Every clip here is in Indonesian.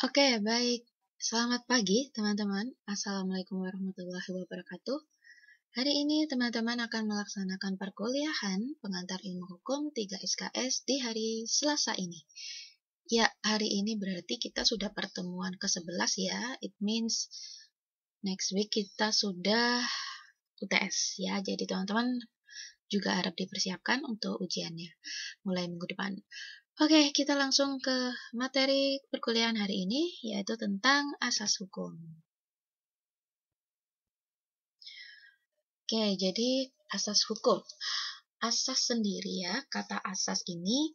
Oke, baik. Selamat pagi, teman-teman. Assalamualaikum warahmatullahi wabarakatuh. Hari ini teman-teman akan melaksanakan perkuliahan pengantar ilmu hukum 3 SKS di hari Selasa ini. Ya, hari ini berarti kita sudah pertemuan ke-11 ya. It means next week kita sudah UTS ya. Jadi teman-teman juga harap dipersiapkan untuk ujiannya mulai minggu depan. Oke, kita langsung ke materi perkuliahan hari ini, yaitu tentang asas hukum. Oke, jadi asas hukum. Asas sendiri ya, kata asas ini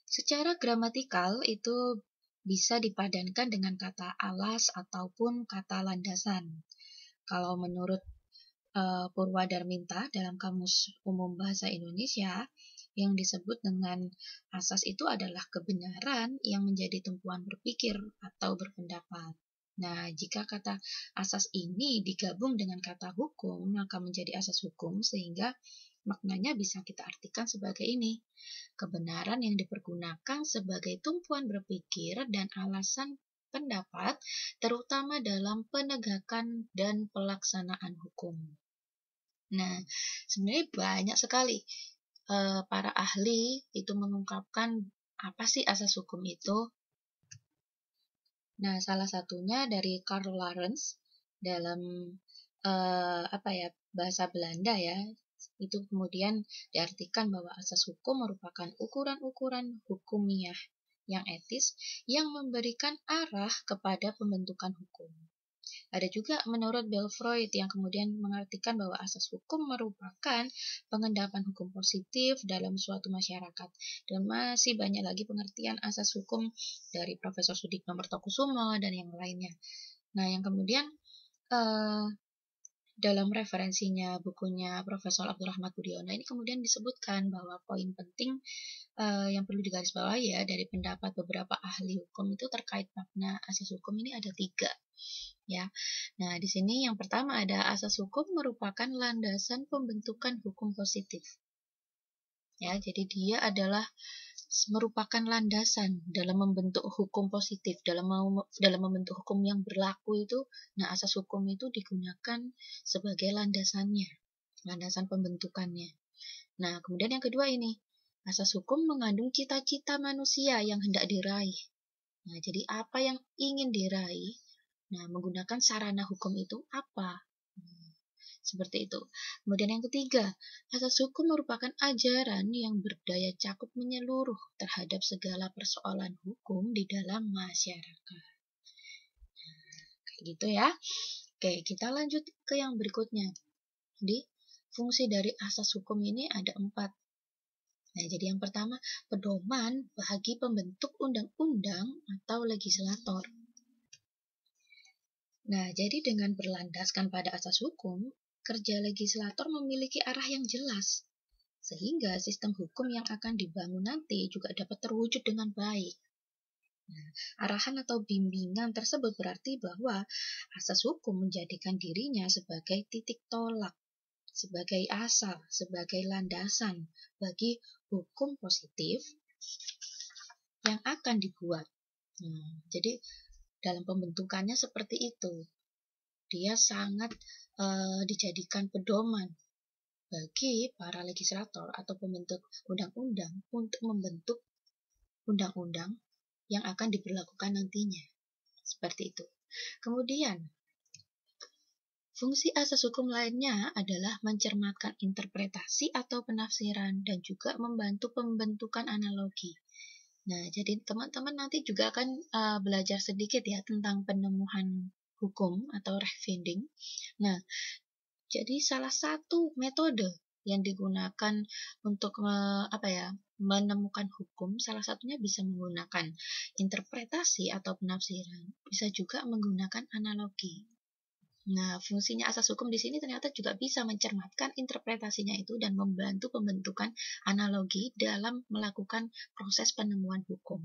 secara gramatikal itu bisa dipadankan dengan kata alas ataupun kata landasan. Kalau menurut Purwadarminta dalam Kamus Umum Bahasa Indonesia, yang disebut dengan asas itu adalah kebenaran yang menjadi tumpuan berpikir atau berpendapat. Nah, jika kata asas ini digabung dengan kata hukum, maka menjadi asas hukum sehingga maknanya bisa kita artikan sebagai ini. Kebenaran yang dipergunakan sebagai tumpuan berpikir dan alasan pendapat, terutama dalam penegakan dan pelaksanaan hukum. Nah, sebenarnya banyak sekali para ahli itu mengungkapkan apa sih asas hukum itu. Nah, salah satunya dari Karl Lawrence dalam bahasa Belanda ya. Itu kemudian diartikan bahwa asas hukum merupakan ukuran-ukuran hukumiah yang etis yang memberikan arah kepada pembentukan hukum. Ada juga menurut Belfroid yang kemudian mengartikan bahwa asas hukum merupakan pengendapan hukum positif dalam suatu masyarakat. Dan masih banyak lagi pengertian asas hukum dari Profesor Sudikno Mertokusumo dan yang lainnya. Nah, yang kemudian dalam referensinya bukunya Profesor Abdurrahman Budiono ini kemudian disebutkan bahwa poin penting yang perlu digarisbawahi ya dari pendapat beberapa ahli hukum itu terkait makna asas hukum ini ada 3 ya. Nah, di sini yang pertama ada asas hukum merupakan landasan pembentukan hukum positif. Ya, jadi dia adalah merupakan landasan dalam membentuk hukum positif, dalam membentuk hukum yang berlaku itu. Nah, asas hukum itu digunakan sebagai landasannya, landasan pembentukannya. Nah, kemudian yang kedua ini, asas hukum mengandung cita-cita manusia yang hendak diraih. Nah, jadi apa yang ingin diraih? Nah, menggunakan sarana hukum itu apa? Seperti itu. Kemudian yang ketiga, asas hukum merupakan ajaran yang berdaya cakup menyeluruh terhadap segala persoalan hukum di dalam masyarakat. Kayak gitu ya. Oke, kita lanjut ke yang berikutnya. Jadi, fungsi dari asas hukum ini ada 4. Nah, jadi yang pertama, pedoman bagi pembentuk undang-undang atau legislator. Nah, jadi dengan berlandaskan pada asas hukum, kerja legislator memiliki arah yang jelas, sehingga sistem hukum yang akan dibangun nanti juga dapat terwujud dengan baik. Nah, arahan atau bimbingan tersebut berarti bahwa asas hukum menjadikan dirinya sebagai titik tolak, sebagai asal, sebagai landasan bagi hukum positif yang akan dibuat. Jadi dalam pembentukannya seperti itu. Dia sangat dijadikan pedoman bagi para legislator atau pembentuk undang-undang untuk membentuk undang-undang yang akan diberlakukan nantinya. Seperti itu. Kemudian, fungsi asas hukum lainnya adalah mencermatkan interpretasi atau penafsiran dan juga membantu pembentukan analogi. Nah, jadi teman-teman nanti juga akan belajar sedikit ya tentang penemuan hukum atau refinting. Nah, jadi salah satu metode yang digunakan untuk menemukan hukum, salah satunya bisa menggunakan interpretasi atau penafsiran, bisa juga menggunakan analogi. Nah, fungsinya asas hukum di sini ternyata juga bisa mencermatkan interpretasinya itu dan membantu pembentukan analogi dalam melakukan proses penemuan hukum.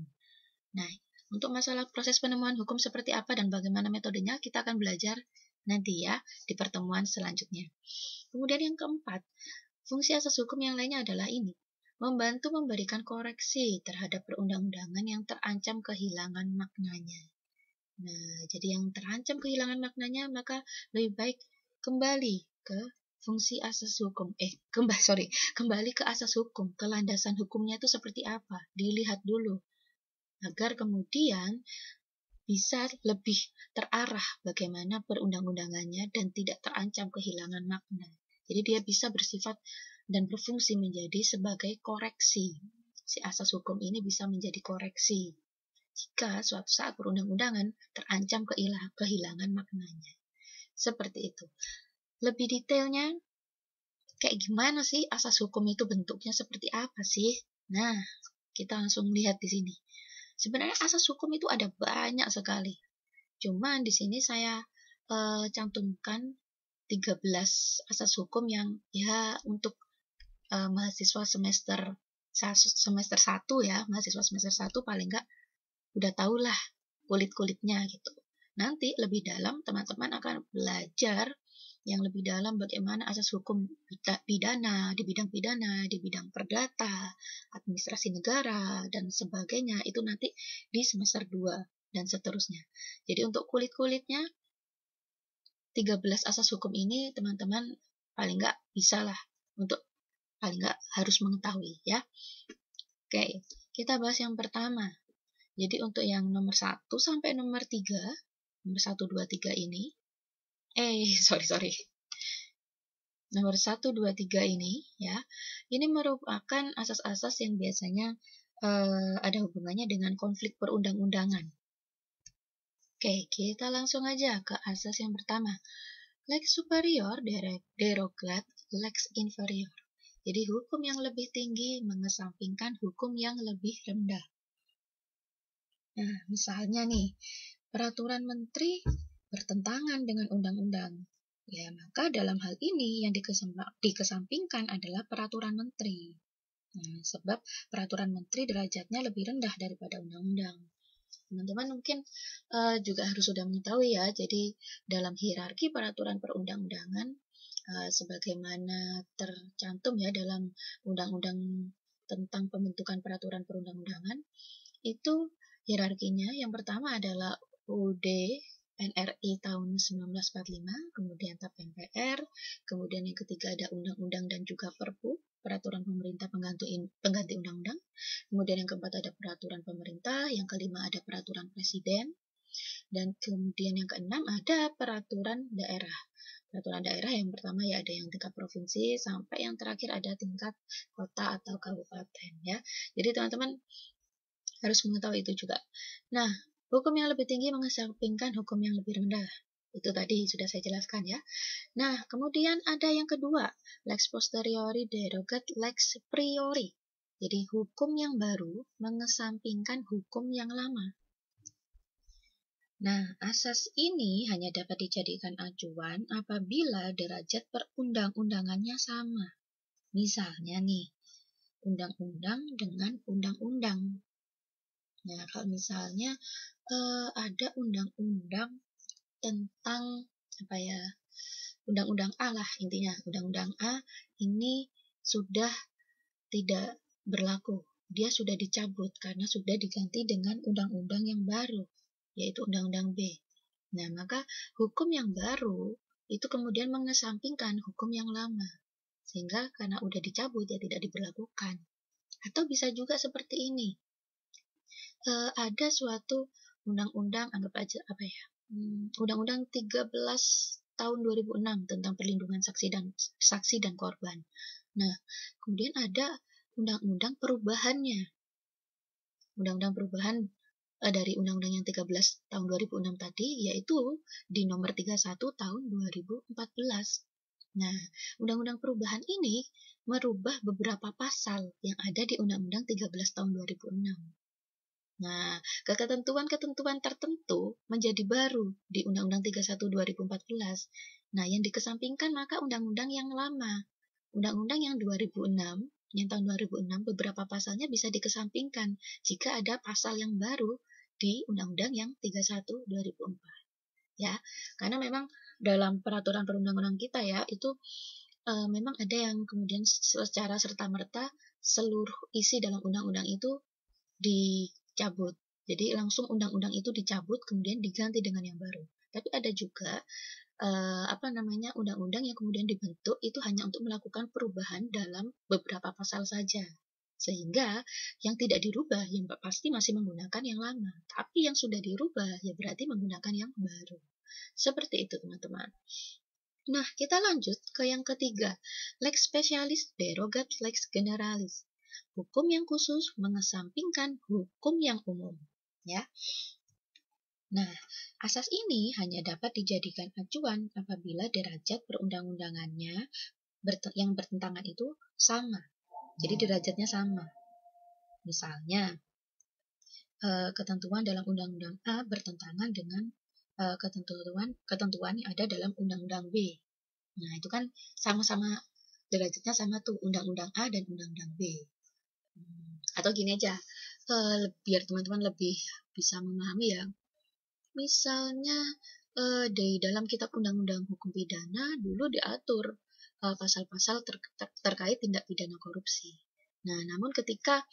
Nah, untuk masalah proses penemuan hukum seperti apa dan bagaimana metodenya, kita akan belajar nanti ya di pertemuan selanjutnya. Kemudian yang keempat, fungsi asas hukum yang lainnya adalah ini, membantu memberikan koreksi terhadap perundang-undangan yang terancam kehilangan maknanya. Nah, jadi yang terancam kehilangan maknanya maka lebih baik kembali ke fungsi asas hukum. Kembali ke asas hukum, ke landasan hukumnya itu seperti apa, dilihat dulu agar kemudian bisa lebih terarah bagaimana perundang-undangannya dan tidak terancam kehilangan makna. Jadi dia bisa bersifat dan berfungsi menjadi sebagai koreksi. Si asas hukum ini bisa menjadi koreksi jika suatu saat perundang-undangan terancam kehilangan maknanya. Seperti itu. Lebih detailnya, kayak gimana sih asas hukum itu bentuknya seperti apa sih? Nah, kita langsung lihat di sini. Sebenarnya asas hukum itu ada banyak sekali. Cuman di sini saya cantumkan 13 asas hukum yang ya untuk mahasiswa semester 1 ya, mahasiswa semester 1 paling enggak udah tahulah kulit-kulitnya gitu. Nanti lebih dalam teman-teman akan belajar yang lebih dalam bagaimana asas hukum pidana, di bidang perdata, administrasi negara, dan sebagainya. Itu nanti di semester 2 dan seterusnya. Jadi untuk kulit-kulitnya, 13 asas hukum ini teman-teman paling nggak bisa lah untuk paling nggak harus mengetahui ya. Oke, kita bahas yang pertama. Jadi untuk yang nomor 1 sampai nomor 3, nomor 1, 2, 3 ini, sorry. Nomor 1, 2, 3 ini, ya, ini merupakan asas-asas yang biasanya ada hubungannya dengan konflik perundang-undangan. Oke, kita langsung aja ke asas yang pertama. Lex superior derogat lex inferior. Jadi hukum yang lebih tinggi mengesampingkan hukum yang lebih rendah. Nah, misalnya nih, peraturan menteri bertentangan dengan undang-undang. Ya, maka dalam hal ini yang dikesampingkan adalah peraturan menteri. Nah, sebab peraturan menteri derajatnya lebih rendah daripada undang-undang. Teman-teman mungkin juga harus sudah mengetahui ya, jadi dalam hierarki peraturan perundang-undangan, sebagaimana tercantum ya dalam undang-undang tentang pembentukan peraturan perundang-undangan, itu hierarkinya yang pertama adalah UUD NRI tahun 1945, kemudian TAP MPR, kemudian yang ketiga ada undang-undang dan juga Perpu, peraturan pemerintah pengganti undang-undang, kemudian yang keempat ada peraturan pemerintah, yang kelima ada peraturan presiden, dan kemudian yang keenam ada peraturan daerah. Peraturan daerah yang pertama ya ada yang tingkat provinsi, sampai yang terakhir ada tingkat kota atau kabupaten ya. Jadi teman-teman harus mengetahui itu juga. Nah, hukum yang lebih tinggi mengesampingkan hukum yang lebih rendah. Itu tadi sudah saya jelaskan ya. Nah, kemudian ada yang kedua, lex posteriori derogat lex priori. Jadi hukum yang baru mengesampingkan hukum yang lama. Nah, asas ini hanya dapat dijadikan acuan apabila derajat perundang-undangannya sama. Misalnya nih, undang-undang dengan undang-undang. Nah, kalau misalnya ada undang-undang tentang apa ya, undang-undang A lah intinya, undang-undang A ini sudah tidak berlaku, dia sudah dicabut karena sudah diganti dengan undang-undang yang baru, yaitu undang-undang B. Nah, maka hukum yang baru itu kemudian mengesampingkan hukum yang lama, sehingga karena udah dicabut ya tidak diberlakukan. Atau bisa juga seperti ini, ada suatu undang-undang, anggap aja apa ya, Undang-Undang 13 tahun 2006 tentang perlindungan saksi dan korban. Nah, kemudian ada undang-undang perubahannya. Undang-undang perubahan dari undang-undang yang 13 tahun 2006 tadi, yaitu di nomor 31 tahun 2014. Nah, undang-undang perubahan ini merubah beberapa pasal yang ada di undang-undang 13 tahun 2006. Nah, ketentuan-ketentuan tertentu menjadi baru di Undang-Undang 31 2014. Nah, yang dikesampingkan maka undang-undang yang lama. Undang-undang yang 2006, yang tahun 2006, beberapa pasalnya bisa dikesampingkan jika ada pasal yang baru di Undang-Undang yang 31 2004. Ya, karena memang dalam peraturan perundang-undangan kita ya, itu memang ada yang kemudian secara serta-merta seluruh isi dalam undang-undang itu dicabut. Jadi langsung undang-undang itu dicabut kemudian diganti dengan yang baru. Tapi ada juga undang-undang yang kemudian dibentuk itu hanya untuk melakukan perubahan dalam beberapa pasal saja. Sehingga yang tidak dirubah yang pasti masih menggunakan yang lama. Tapi yang sudah dirubah ya berarti menggunakan yang baru. Seperti itu teman-teman. Nah, kita lanjut ke yang ketiga. Lex specialis derogat lex generalis. Hukum yang khusus mengesampingkan hukum yang umum. Ya. Nah, asas ini hanya dapat dijadikan acuan apabila derajat perundang-undangannya yang bertentangan itu sama. Jadi derajatnya sama. Misalnya, ketentuan dalam Undang-Undang A bertentangan dengan ketentuan yang ada dalam Undang-Undang B. Nah, itu kan sama-sama derajatnya sama tuh, Undang-Undang A dan Undang-Undang B. Atau gini aja, biar teman-teman lebih bisa memahami ya. Misalnya di dalam kitab Undang-Undang Hukum Pidana dulu diatur pasal-pasal terkait tindak pidana korupsi. Nah, namun ketika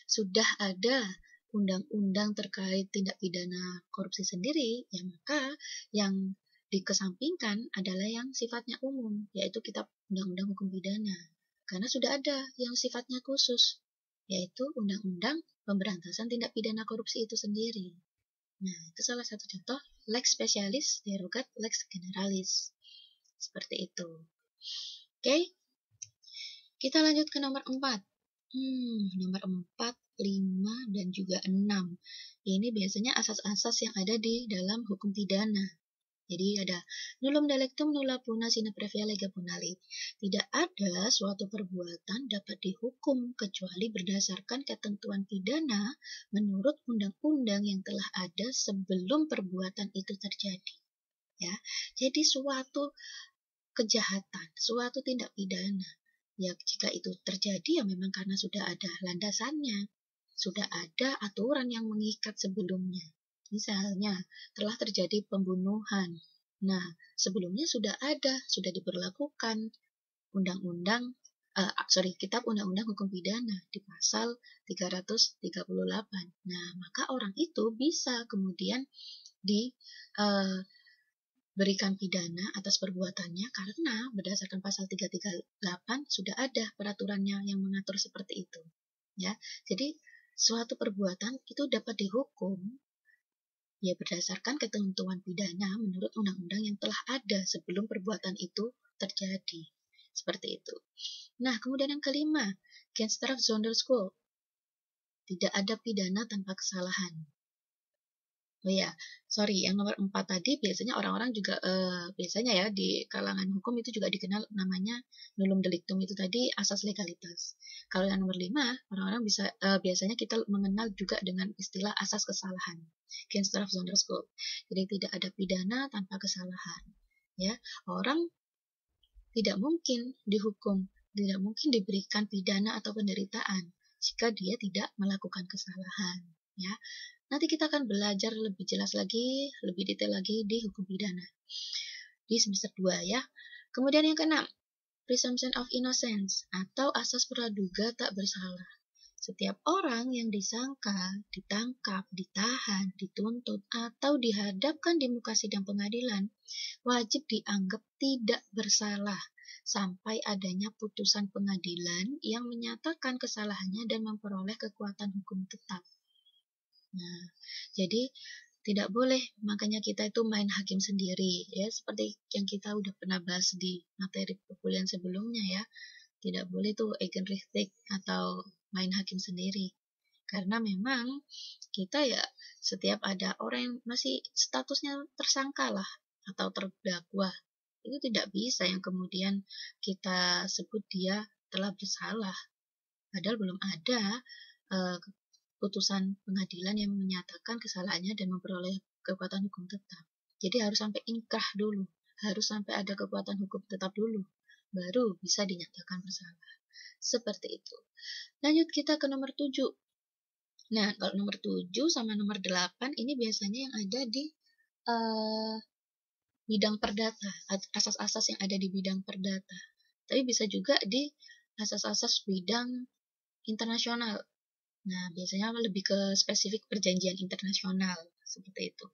sudah ada undang-undang terkait tindak pidana korupsi sendiri, ya maka yang dikesampingkan adalah yang sifatnya umum, yaitu kitab Undang-Undang Hukum Pidana. Karena sudah ada yang sifatnya khusus, yaitu Undang-Undang Pemberantasan Tindak Pidana Korupsi itu sendiri. Nah, itu salah satu contoh lex specialis derogat lex generalis. Seperti itu. Oke. Kita lanjut ke nomor 4. Nomor 4, 5, dan juga 6. Ini biasanya asas-asas yang ada di dalam hukum pidana. Jadi ada nullum delictum nulla puna sine previa lega punali. Tidak ada suatu perbuatan dapat dihukum kecuali berdasarkan ketentuan pidana menurut undang-undang yang telah ada sebelum perbuatan itu terjadi. Ya, jadi suatu kejahatan, suatu tindak pidana, ya jika itu terjadi ya memang karena sudah ada landasannya, sudah ada aturan yang mengikat sebelumnya. Misalnya, telah terjadi pembunuhan. Nah, sebelumnya sudah diberlakukan kitab Undang-Undang Hukum Pidana di pasal 338. Nah, maka orang itu bisa kemudian diberikan pidana atas perbuatannya karena berdasarkan pasal 338 sudah ada peraturannya yang mengatur seperti itu. Ya, jadi suatu perbuatan itu dapat dihukum ya berdasarkan ketentuan pidana menurut undang-undang yang telah ada sebelum perbuatan itu terjadi. Seperti itu. Nah, kemudian yang kelima, Genstraf Sonderschuld. Tidak ada pidana tanpa kesalahan. Oh ya, yang nomor 4 tadi biasanya orang-orang juga biasanya ya di kalangan hukum itu juga dikenal namanya nullum delictum itu tadi asas legalitas. Kalau yang nomor 5, orang-orang biasanya kita mengenal juga dengan istilah asas kesalahan. Genstraf Sonderschuld. Jadi tidak ada pidana tanpa kesalahan. Ya, orang tidak mungkin dihukum, tidak mungkin diberikan pidana atau penderitaan jika dia tidak melakukan kesalahan. Ya, nanti kita akan belajar lebih jelas lagi, lebih detail lagi di hukum pidana di semester 2 ya. Kemudian yang keenam, presumption of innocence atau asas praduga tak bersalah. Setiap orang yang disangka, ditangkap, ditahan, dituntut, atau dihadapkan di muka sidang pengadilan wajib dianggap tidak bersalah sampai adanya putusan pengadilan yang menyatakan kesalahannya dan memperoleh kekuatan hukum tetap. Nah, jadi tidak boleh, makanya kita itu main hakim sendiri ya, seperti yang kita udah pernah bahas di materi perkuliahan sebelumnya ya. Tidak boleh tuh Eigenrichtig atau main hakim sendiri. Karena memang kita ya setiap ada orang yang masih statusnya tersangka lah atau terdakwa, itu tidak bisa yang kemudian kita sebut dia telah bersalah. Padahal belum ada putusan pengadilan yang menyatakan kesalahannya dan memperoleh kekuatan hukum tetap. Jadi harus sampai inkrah dulu, harus sampai ada kekuatan hukum tetap dulu, baru bisa dinyatakan bersalah. Seperti itu. Lanjut kita ke nomor 7. Nah, kalau nomor 7 sama nomor 8 ini biasanya yang ada di bidang perdata, asas-asas yang ada di bidang perdata. Tapi bisa juga di asas-asas bidang internasional. Nah, biasanya lebih ke spesifik perjanjian internasional, seperti itu.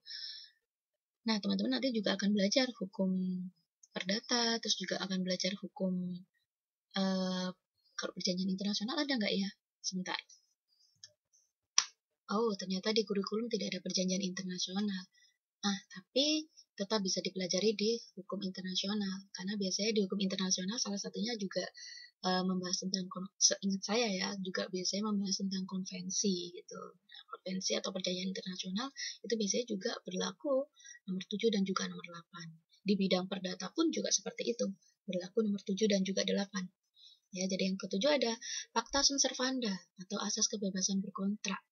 Nah, teman-teman nanti juga akan belajar hukum perdata, terus juga akan belajar hukum, kalau perjanjian internasional ada nggak ya? Sebentar. Oh, ternyata di kurikulum tidak ada perjanjian internasional. Nah, tapi tetap bisa dipelajari di hukum internasional, karena biasanya di hukum internasional salah satunya juga membahas tentang, seingat saya ya, juga biasanya membahas tentang konvensi gitu. Nah, konvensi atau perjanjian internasional itu biasanya juga berlaku nomor 7 dan juga nomor 8. Di bidang perdata pun juga seperti itu, berlaku nomor 7 dan juga 8. Ya, jadi yang ketujuh ada Pacta Sunt Servanda atau asas kebebasan berkontrak.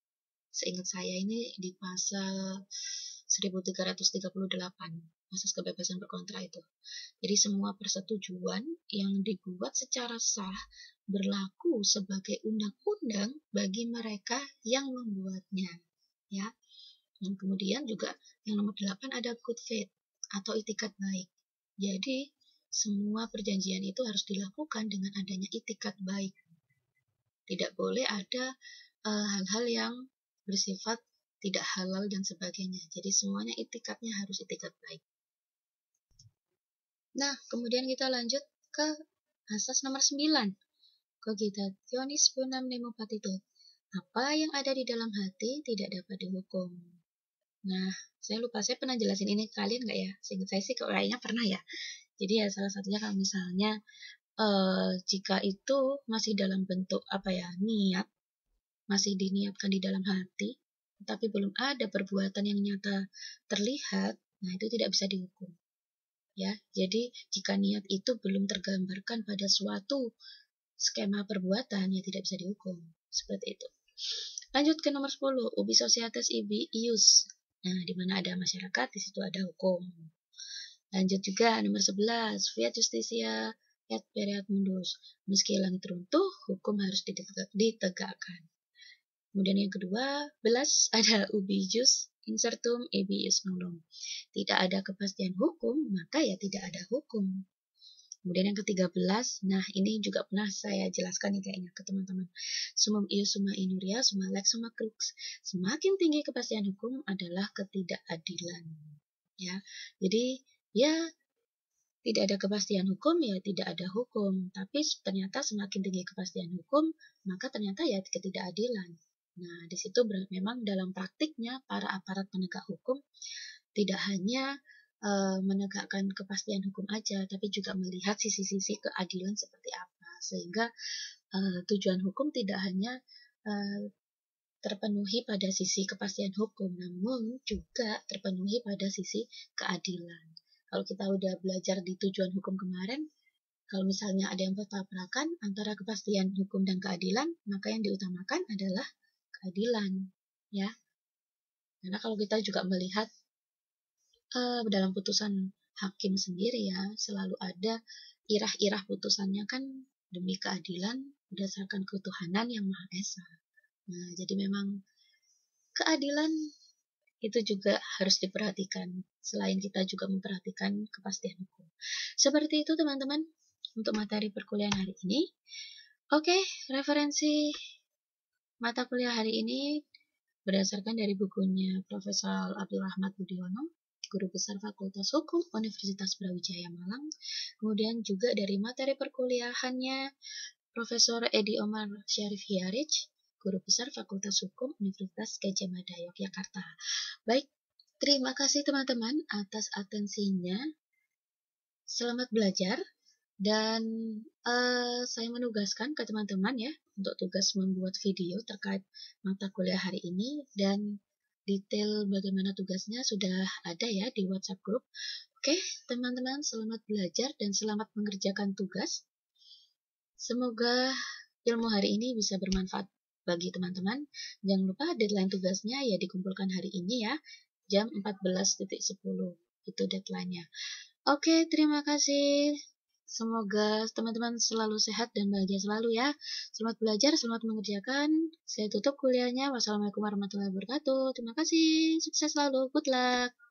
Seingat saya ini di pasal 1338, asas kebebasan berkontrak itu. Jadi semua persetujuan yang dibuat secara sah berlaku sebagai undang-undang bagi mereka yang membuatnya. Ya. Dan kemudian juga yang nomor 8 ada good faith atau itikat baik. Jadi semua perjanjian itu harus dilakukan dengan adanya itikat baik. Tidak boleh ada hal-hal yang bersifat tidak halal dan sebagainya. Jadi semuanya itikatnya harus itikat baik. Nah, kemudian kita lanjut ke asas nomor 9. Cogitationis bonum nemo patito. Apa yang ada di dalam hati tidak dapat dihukum. Nah, saya lupa, saya pernah jelasin ini ke kalian nggak ya? Seingat saya sih kayaknya pernah ya. Jadi ya salah satunya kalau misalnya jika itu masih dalam bentuk niat, masih diniatkan di dalam hati, tetapi belum ada perbuatan yang nyata terlihat, nah itu tidak bisa dihukum. Ya, jadi jika niat itu belum tergambarkan pada suatu skema perbuatan, ya tidak bisa dihukum. Seperti itu. Lanjut ke nomor 10, ubi societas ibi ius. Nah, di mana ada masyarakat, di situ ada hukum. Lanjut juga nomor 11, fiat justitia et pereat mundus. Meski langit runtuh, hukum harus ditegakkan. Kemudian yang kedua, 11 ada ubi jus incertum ibi ius nullum. Tidak ada kepastian hukum, maka ya tidak ada hukum. Kemudian yang ke-13, nah ini juga pernah saya jelaskan nih kayaknya ke teman-teman. Sumum ius summa inuria summa lex summa crux. Semakin tinggi kepastian hukum adalah ketidakadilan. Ya, jadi ya tidak ada kepastian hukum, ya tidak ada hukum. Tapi ternyata semakin tinggi kepastian hukum, maka ternyata ya ketidakadilan. Nah, di situ memang dalam praktiknya para aparat penegak hukum tidak hanya menegakkan kepastian hukum aja, tapi juga melihat sisi-sisi keadilan seperti apa. Sehingga tujuan hukum tidak hanya terpenuhi pada sisi kepastian hukum, namun juga terpenuhi pada sisi keadilan. Kalau kita udah belajar di tujuan hukum kemarin, kalau misalnya ada yang bertabrakan antara kepastian hukum dan keadilan, maka yang diutamakan adalah keadilan, ya. Karena kalau kita juga melihat dalam putusan hakim sendiri ya, selalu ada irah-irah putusannya kan demi keadilan berdasarkan ketuhanan yang Maha Esa. Nah, jadi memang keadilan itu juga harus diperhatikan, selain kita juga memperhatikan kepastian hukum. Seperti itu teman-teman untuk materi perkuliahan hari ini. Oke, referensi mata kuliah hari ini berdasarkan dari bukunya Profesor Abdurrahmat Budiono, Guru Besar Fakultas Hukum Universitas Brawijaya Malang. Kemudian juga dari materi perkuliahannya Profesor Edi Omar Syarif Hiarij, Guru Besar Fakultas Hukum Universitas Gadjah Mada Yogyakarta. Baik, terima kasih teman-teman atas atensinya. Selamat belajar. Dan saya menugaskan ke teman-teman ya untuk tugas membuat video terkait mata kuliah hari ini, dan detail bagaimana tugasnya sudah ada ya di WhatsApp group. Oke, teman-teman, selamat belajar dan selamat mengerjakan tugas. Semoga ilmu hari ini bisa bermanfaat bagi teman-teman. Jangan lupa deadline tugasnya ya dikumpulkan hari ini ya, jam 14.10. Itu deadline-nya. Oke, terima kasih. Semoga teman-teman selalu sehat dan bahagia selalu ya. Selamat belajar, selamat mengerjakan. Saya tutup kuliahnya. Wassalamualaikum warahmatullahi wabarakatuh. Terima kasih. Sukses selalu. Good luck.